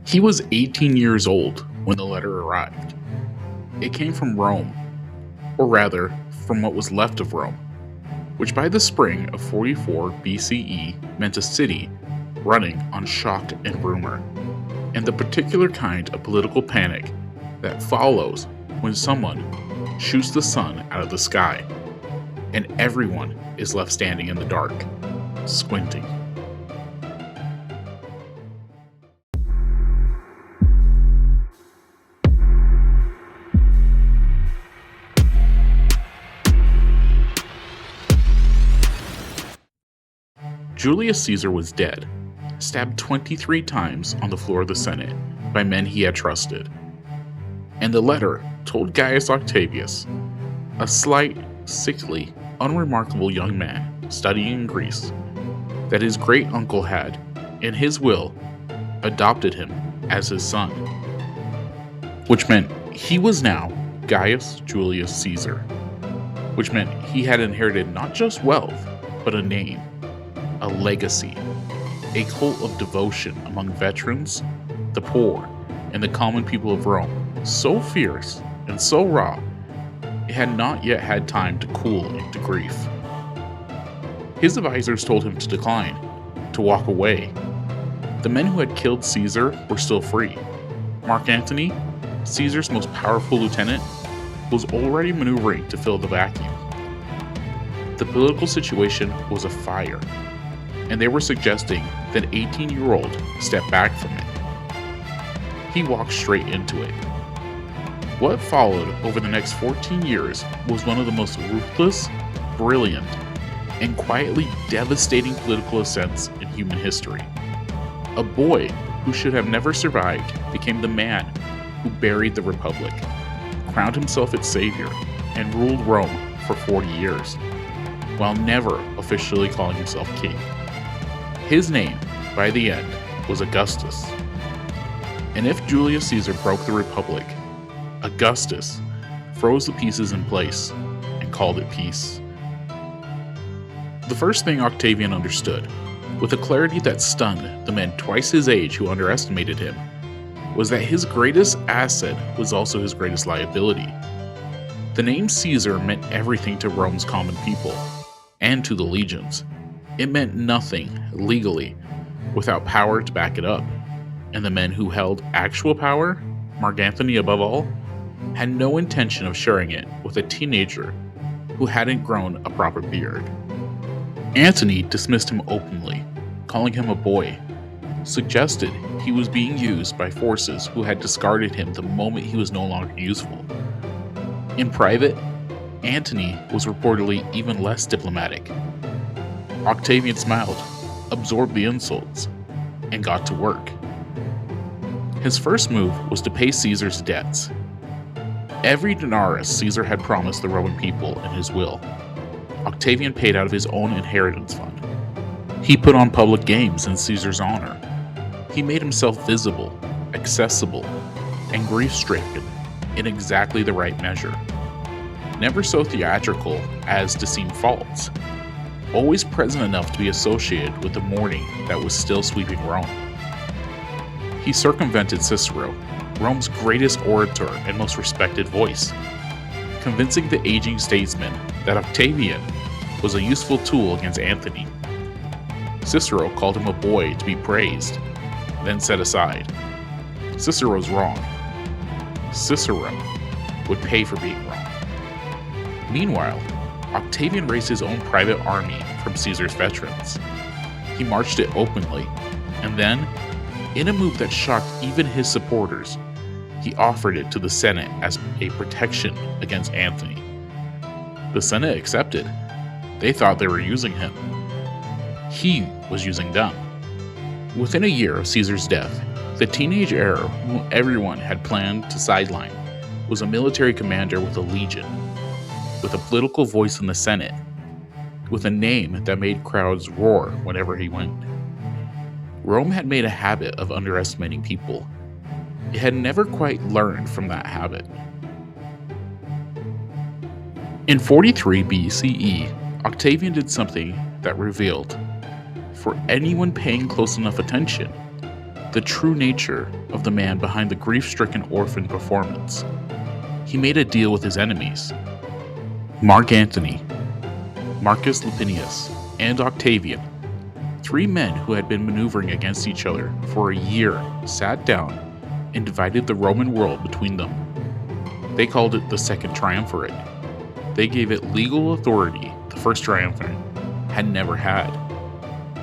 He was 18 years old when the letter arrived. It came from Rome, or rather, from what was left of Rome, which by the spring of 44 BCE meant a city running on shock and rumor, and the particular kind of political panic that follows when someone shoots the sun out of the sky, and everyone is left standing in the dark, squinting. Julius Caesar was dead, stabbed 23 times on the floor of the Senate by men he had trusted. And the letter told Gaius Octavius, a slight, sickly, unremarkable young man studying in Greece, that his great uncle had, in his will, adopted him as his son, which meant he was now Gaius Julius Caesar, which meant he had inherited not just wealth, but a name, a legacy, a cult of devotion among veterans, the poor, and the common people of Rome, so fierce and so raw, it had not yet had time to cool into grief. His advisors told him to decline, to walk away. The men who had killed Caesar were still free. Mark Antony, Caesar's most powerful lieutenant, was already maneuvering to fill the vacuum. The political situation was afire, and they were suggesting that 18-year-old step back from it. He walked straight into it. What followed over the next 14 years was one of the most ruthless, brilliant, and quietly devastating political ascents in human history. A boy who should have never survived became the man who buried the Republic, crowned himself its savior, and ruled Rome for 40 years, while never officially calling himself king. His name, by the end, was Augustus. And if Julius Caesar broke the Republic, Augustus froze the pieces in place and called it peace. The first thing Octavian understood, with a clarity that stunned the men twice his age who underestimated him, was that his greatest asset was also his greatest liability. The name Caesar meant everything to Rome's common people, and to the legions. It meant nothing, legally, without power to back it up. And the men who held actual power, Mark Antony above all, had no intention of sharing it with a teenager who hadn't grown a proper beard. Antony dismissed him openly, calling him a boy, suggested he was being used by forces who had discarded him the moment he was no longer useful. In private, Antony was reportedly even less diplomatic. Octavian smiled, absorbed the insults, and got to work. His first move was to pay Caesar's debts. Every denarius Caesar had promised the Roman people in his will, Octavian paid out of his own inheritance fund. He put on public games in Caesar's honor. He made himself visible, accessible, and grief-stricken in exactly the right measure. Never so theatrical as to seem false. Always present enough to be associated with the mourning that was still sweeping Rome. He circumvented Cicero, Rome's greatest orator and most respected voice, convincing the aging statesman that Octavian was a useful tool against Antony. Cicero called him a boy to be praised, then set aside. Cicero's wrong. Cicero would pay for being wrong. Meanwhile, Octavian raised his own private army from Caesar's veterans. He marched it openly, and then, in a move that shocked even his supporters, he offered it to the Senate as a protection against Antony. The Senate accepted. They thought they were using him. He was using them. Within a year of Caesar's death, the teenage heir whom everyone had planned to sideline was a military commander with a legion, with a political voice in the Senate, with a name that made crowds roar whenever he went. Rome had made a habit of underestimating people. It had never quite learned from that habit. In 43 BCE, Octavian did something that revealed, for anyone paying close enough attention, the true nature of the man behind the grief-stricken Orphan performance. He made a deal with his enemies. Mark Antony, Marcus Licinius, and Octavian, 3 men who had been maneuvering against each other for a year, sat down and divided the Roman world between them. They called it the Second Triumvirate. They gave it legal authority the First Triumvirate had never had.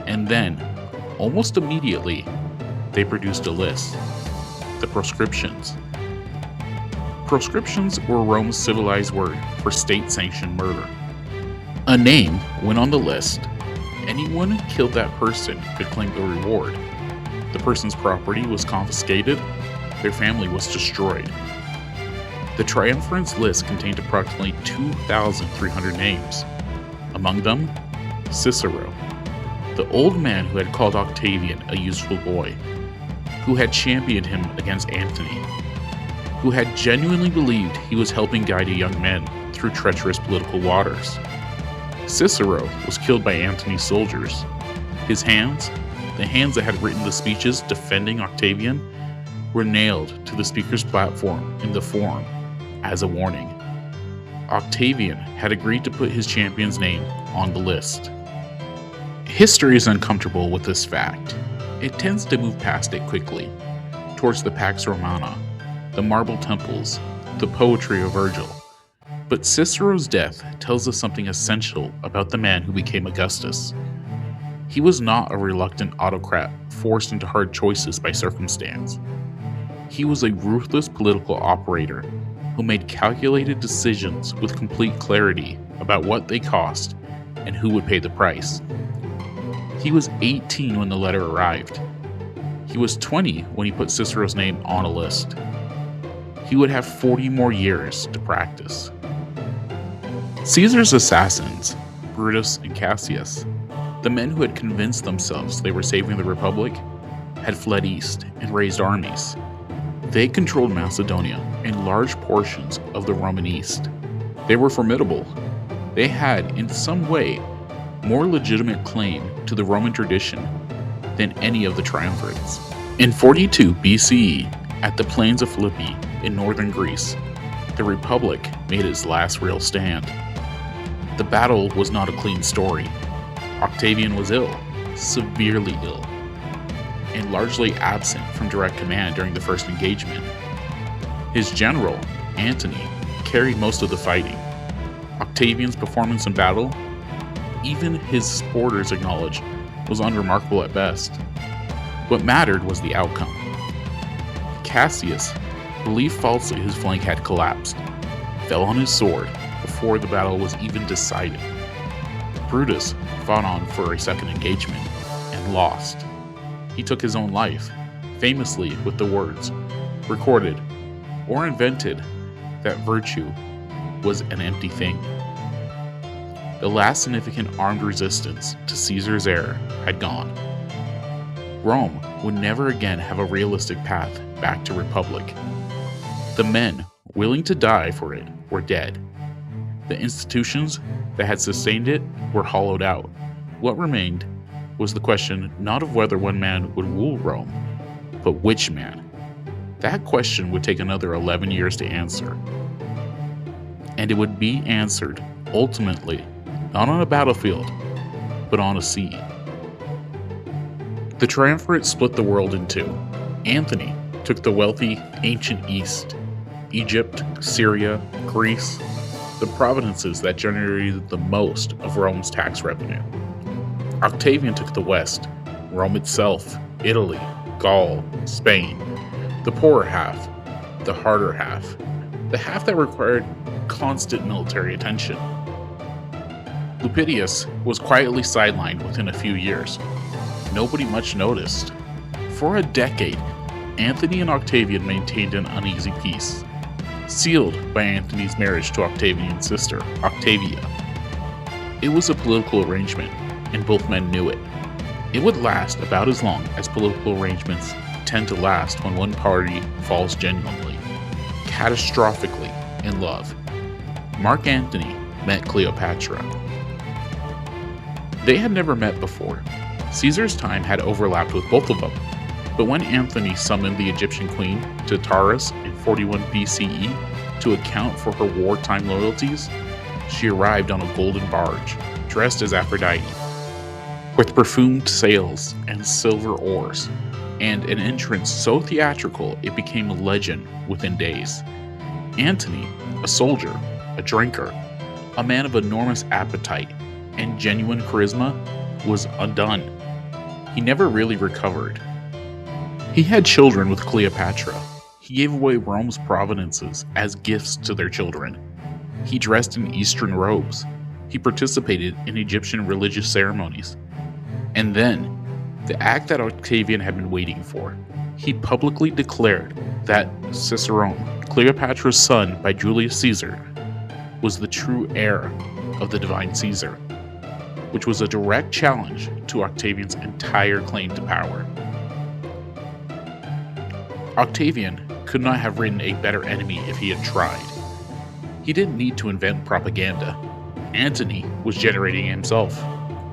And then, almost immediately, they produced a list. The proscriptions. Proscriptions were Rome's civilized word for state-sanctioned murder. A name went on the list. Anyone who killed that person could claim the reward. The person's property was confiscated. Their family was destroyed. The triumvirate's list contained approximately 2,300 names. Among them, Cicero, the old man who had called Octavian a useful boy, who had championed him against Antony, who had genuinely believed he was helping guide a young man through treacherous political waters. Cicero was killed by Antony's soldiers. His hands, the hands that had written the speeches defending Octavian, were nailed to the speaker's platform in the Forum as a warning. Octavian had agreed to put his champion's name on the list. History is uncomfortable with this fact. It tends to move past it quickly, towards the Pax Romana, the marble temples, the poetry of Virgil. But Cicero's death tells us something essential about the man who became Augustus. He was not a reluctant autocrat forced into hard choices by circumstance. He was a ruthless political operator who made calculated decisions with complete clarity about what they cost and who would pay the price. He was 18 when the letter arrived. He was 20 when he put Cicero's name on a list. He would have 40 more years to practice. Caesar's assassins, Brutus and Cassius, the men who had convinced themselves they were saving the Republic, had fled east and raised armies. They controlled Macedonia and large portions of the Roman East. They were formidable. They had, in some way, more legitimate claim to the Roman tradition than any of the triumvirates. In 42 BCE, at the plains of Philippi in northern Greece, the Republic made its last real stand. The battle was not a clean story. Octavian was ill, severely ill, and largely absent from direct command during the first engagement. His general, Antony, carried most of the fighting. Octavian's performance in battle, even his supporters acknowledged, was unremarkable at best. What mattered was the outcome. Cassius believed falsely his flank had collapsed, fell on his sword before the battle was even decided. Brutus fought on for a second engagement and lost. He took his own life, famously with the words, recorded or invented, that virtue was an empty thing. The last significant armed resistance to Caesar's heir had gone. Rome would never again have a realistic path back to republic. The men willing to die for it were dead. The institutions that had sustained it were hollowed out. What remained was the question not of whether one man would rule Rome, but which man. That question would take another 11 years to answer. And it would be answered, ultimately, not on a battlefield, but on a sea. The triumvirate split the world in two. Antony took the wealthy ancient East, Egypt, Syria, Greece, the provinces that generated the most of Rome's tax revenue. Octavian took the West, Rome itself, Italy, Gaul, Spain, the poorer half, the harder half, the half that required constant military attention. Lepidus was quietly sidelined within a few years. Nobody much noticed. For a decade, Antony and Octavian maintained an uneasy peace, sealed by Antony's marriage to Octavian's sister, Octavia. It was a political arrangement, and both men knew it. It would last about as long as political arrangements tend to last when one party falls genuinely, catastrophically in love. Mark Antony met Cleopatra. They had never met before. Caesar's time had overlapped with both of them, But when Antony summoned the Egyptian queen to Taurus in 41 BCE to account for her wartime loyalties, she arrived on a golden barge, dressed as Aphrodite, with perfumed sails and silver oars, and an entrance so theatrical it became a legend within days. Antony, a soldier, a drinker, a man of enormous appetite and genuine charisma, was undone. He never really recovered. He had children with Cleopatra. He gave away Rome's provinces as gifts to their children. He dressed in Eastern robes. He participated in Egyptian religious ceremonies. And then, the act that Octavian had been waiting for. He publicly declared that Cicero, Cleopatra's son by Julius Caesar, was the true heir of the divine Caesar, which was a direct challenge to Octavian's entire claim to power. Octavian could not have written a better enemy if he had tried. He didn't need to invent propaganda. Antony was generating it himself.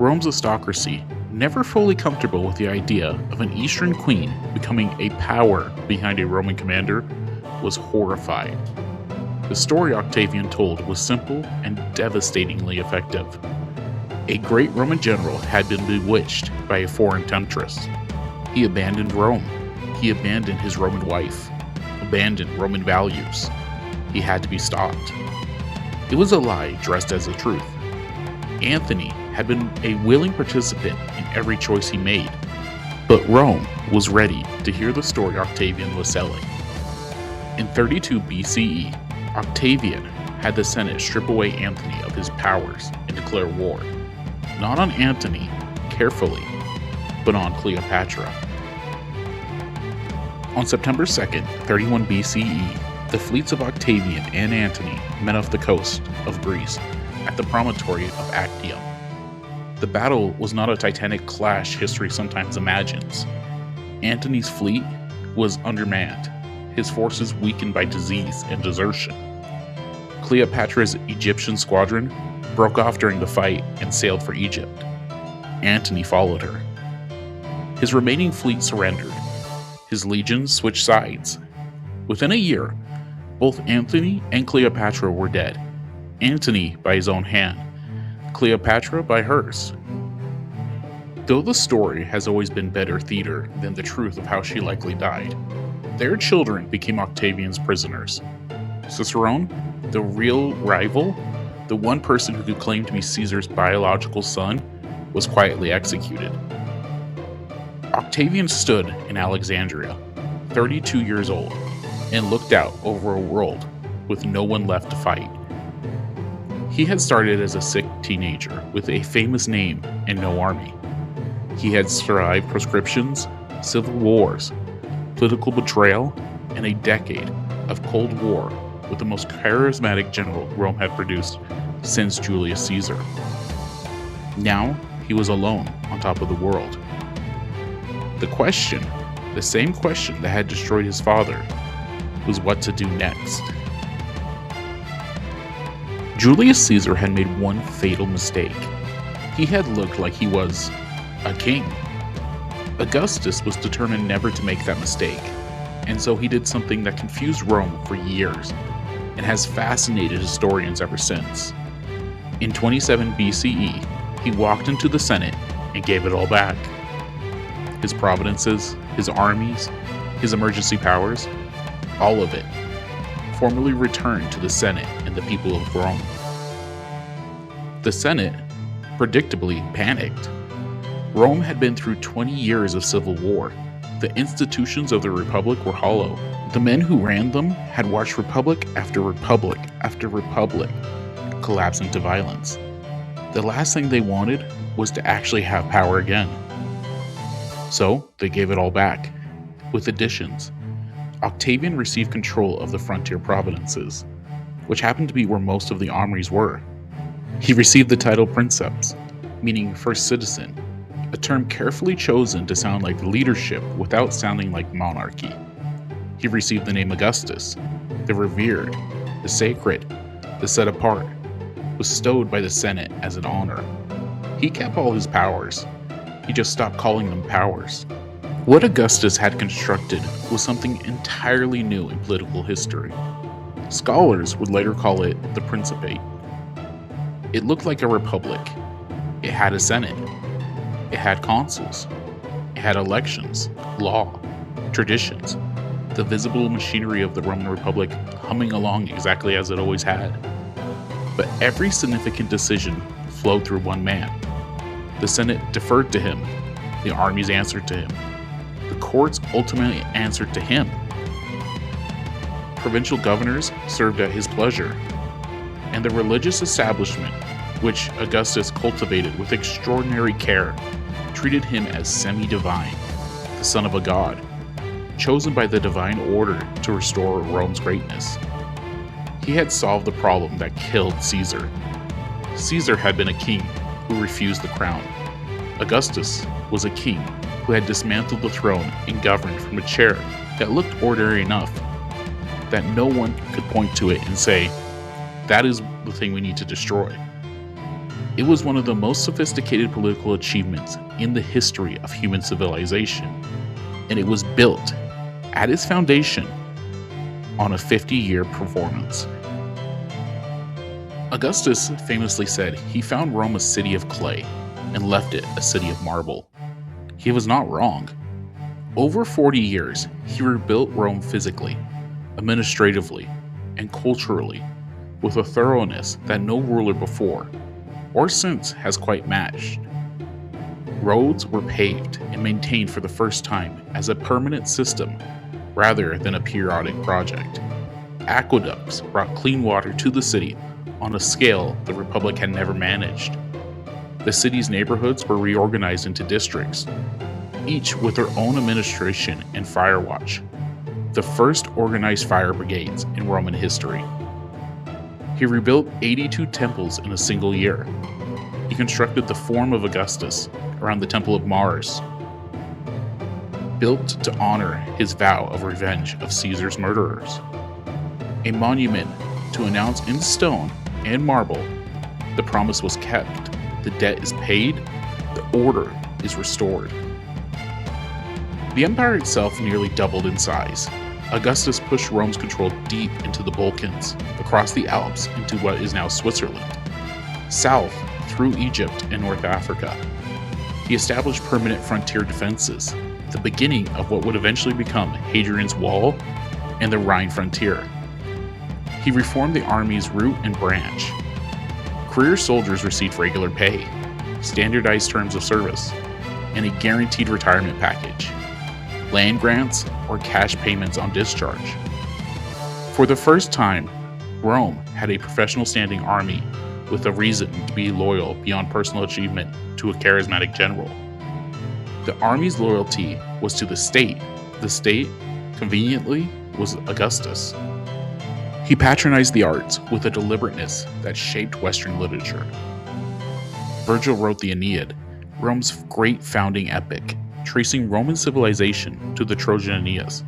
Rome's aristocracy, never fully comfortable with the idea of an Eastern queen becoming a power behind a Roman commander, was horrified. The story Octavian told was simple and devastatingly effective. A great Roman general had been bewitched by a foreign temptress. He abandoned Rome. He abandoned his Roman wife, abandoned Roman values. He had to be stopped. It was a lie dressed as a truth. Antony had been a willing participant in every choice he made, but Rome was ready to hear the story Octavian was selling. In 32 BCE, Octavian had the Senate strip away Antony of his powers and declare war, not on Antony, carefully, but on Cleopatra. On September 2nd, 31 BCE, the fleets of Octavian and Antony met off the coast of Greece at the promontory of Actium. The battle was not a titanic clash history sometimes imagines. Antony's fleet was undermanned, his forces weakened by disease and desertion. Cleopatra's Egyptian squadron broke off during the fight and sailed for Egypt. Antony followed her. His remaining fleet surrendered. His legions switched sides. Within a year, both Antony and Cleopatra were dead. Antony by his own hand, Cleopatra by hers. Though the story has always been better theater than the truth of how she likely died, their children became Octavian's prisoners. Cicero, the real rival, the one person who could claim to be Caesar's biological son, was quietly executed. Octavian stood in Alexandria, 32 years old, and looked out over a world with no one left to fight. He had started as a sick teenager with a famous name and no army. He had survived proscriptions, civil wars, political betrayal, and a decade of Cold War with the most charismatic general Rome had produced since Julius Caesar. Now he was alone on top of the world. The same question that had destroyed his father, was what to do next. Julius Caesar had made one fatal mistake. He had looked like he was a king. Augustus was determined never to make that mistake, and so he did something that confused Rome for years and has fascinated historians ever since. In 27 BCE, he walked into the Senate and gave it all back. His provinces, his armies, his emergency powers, all of it, formally returned to the Senate and the people of Rome. The Senate, predictably, panicked. Rome had been through 20 years of civil war. The institutions of the Republic were hollow. The men who ran them had watched republic after republic after republic collapse into violence. The last thing they wanted was to actually have power again. So they gave it all back, with additions. Octavian received control of the frontier provinces, which happened to be where most of the armies were. He received the title Principate, meaning first citizen, a term carefully chosen to sound like leadership without sounding like monarchy. He received the name Augustus, the revered, the sacred, the set apart, bestowed by the Senate as an honor. He kept all his powers. He just stopped calling them powers. What Augustus had constructed was something entirely new in political history. Scholars would later call it the Principate. It looked like a republic. It had a senate. It had consuls. It had elections, law, traditions, the visible machinery of the Roman Republic humming along exactly as it always had. But every significant decision flowed through one man. The Senate deferred to him. The armies answered to him. The courts ultimately answered to him. Provincial governors served at his pleasure. And the religious establishment, which Augustus cultivated with extraordinary care, treated him as semi-divine, the son of a god, chosen by the divine order to restore Rome's greatness. He had solved the problem that killed Caesar. Caesar had been a king who refused the crown. Augustus was a king who had dismantled the throne and governed from a chair that looked ordinary enough that no one could point to it and say, that is the thing we need to destroy. It was one of the most sophisticated political achievements in the history of human civilization, and it was built, at its foundation, on a 50-year performance. Augustus famously said he found Rome a city of clay and left it a city of marble. He was not wrong. Over 40 years, he rebuilt Rome physically, administratively, and culturally with a thoroughness that no ruler before or since has quite matched. Roads were paved and maintained for the first time as a permanent system rather than a periodic project. Aqueducts brought clean water to the city on a scale the Republic had never managed. The city's neighborhoods were reorganized into districts, each with their own administration and fire watch, the first organized fire brigades in Roman history. He rebuilt 82 temples in a single year. He constructed the Forum of Augustus around the Temple of Mars, built to honor his vow of revenge of Caesar's murderers. A monument to announce in stone and marble the promise was kept, the debt is paid, the order is restored. The empire itself nearly doubled in size. Augustus pushed Rome's control deep into the Balkans, across the Alps into what is now Switzerland, south through Egypt and North Africa. He established permanent frontier defenses, the beginning of what would eventually become Hadrian's Wall and the Rhine frontier. He reformed the army's root and branch. Career soldiers received regular pay, standardized terms of service, and a guaranteed retirement package, land grants, or cash payments on discharge. For the first time, Rome had a professional standing army with a reason to be loyal beyond personal achievement to a charismatic general. The army's loyalty was to the state. The state, conveniently, was Augustus. He patronized the arts with a deliberateness that shaped Western literature. Virgil wrote the Aeneid, Rome's great founding epic, tracing Roman civilization to the Trojan Aeneas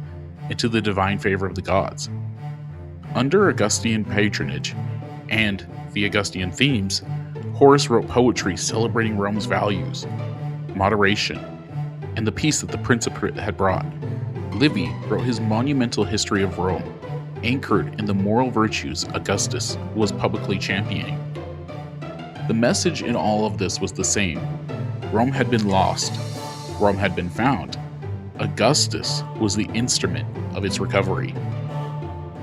and to the divine favor of the gods. Under Augustan patronage and the Augustan themes, Horace wrote poetry celebrating Rome's values, moderation, and the peace that the Principate had brought. Livy wrote his monumental history of Rome, anchored in the moral virtues Augustus was publicly championing. The message in all of this was the same. Rome had been lost. Rome had been found. Augustus was the instrument of its recovery.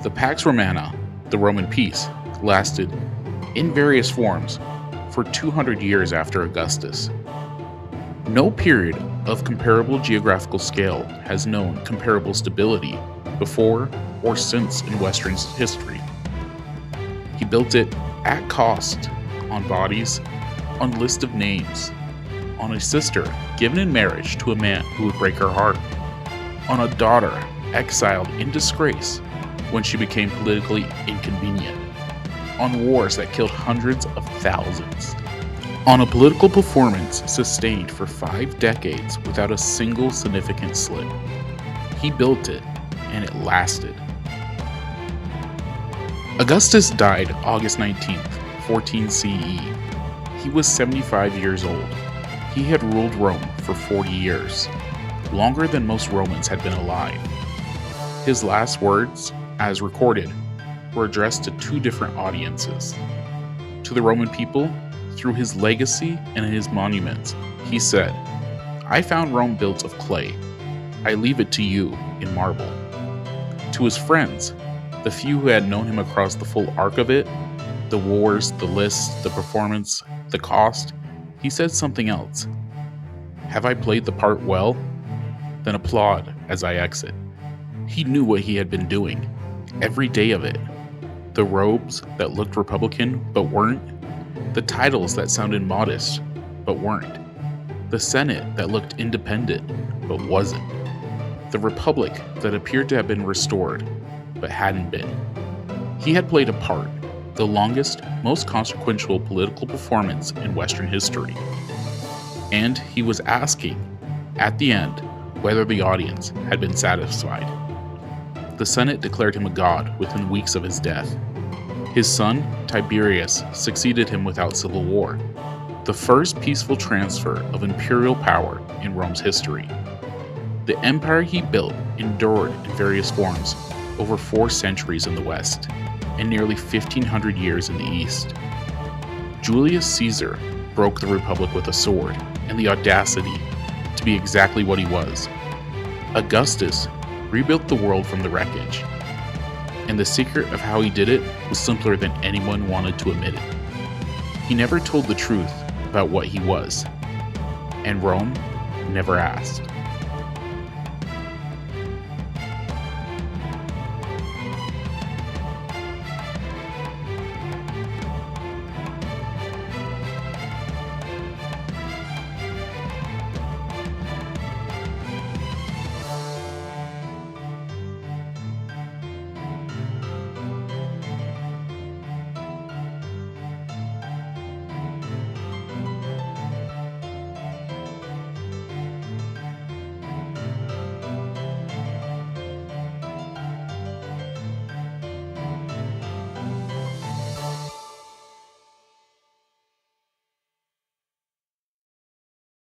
The Pax Romana, the Roman peace, lasted, in various forms, for 200 years after Augustus. No period of comparable geographical scale has known comparable stability before or since in Western history. He built it at cost, on bodies, on list of names, on a sister given in marriage to a man who would break her heart, on a daughter exiled in disgrace when she became politically inconvenient, on wars that killed hundreds of thousands, on a political performance sustained for 5 decades without a single significant slip. He built it, and it lasted. Augustus died August 19th, 14 CE. He was 75 years old. He had ruled Rome for 40 years. longer than most Romans had been alive. His last words, as recorded, were addressed to two different audiences. To the Roman people, through his legacy and his monuments, he said, "I found Rome built of clay. I leave it to you in marble." To his friends, the few who had known him across the full arc of it, the wars, the lists, the performance, the cost, he said something else. "Have I played the part well? Then applaud as I exit." He knew what he had been doing, every day of it. The robes that looked Republican but weren't, the titles that sounded modest but weren't, the Senate that looked independent but wasn't, the Republic that appeared to have been restored but hadn't been. He had played a part, the longest, most consequential political performance in Western history. And he was asking, at the end, whether the audience had been satisfied. The Senate declared him a god within weeks of his death. His son, Tiberius, succeeded him without civil war, the first peaceful transfer of imperial power in Rome's history. The empire he built endured in various forms over 4 centuries in the West and nearly 1,500 years in the East. Julius Caesar broke the Republic with a sword and the audacity to be exactly what he was. Augustus rebuilt the world from the wreckage, and the secret of how he did it was simpler than anyone wanted to admit it. He never told the truth about what he was, and Rome never asked.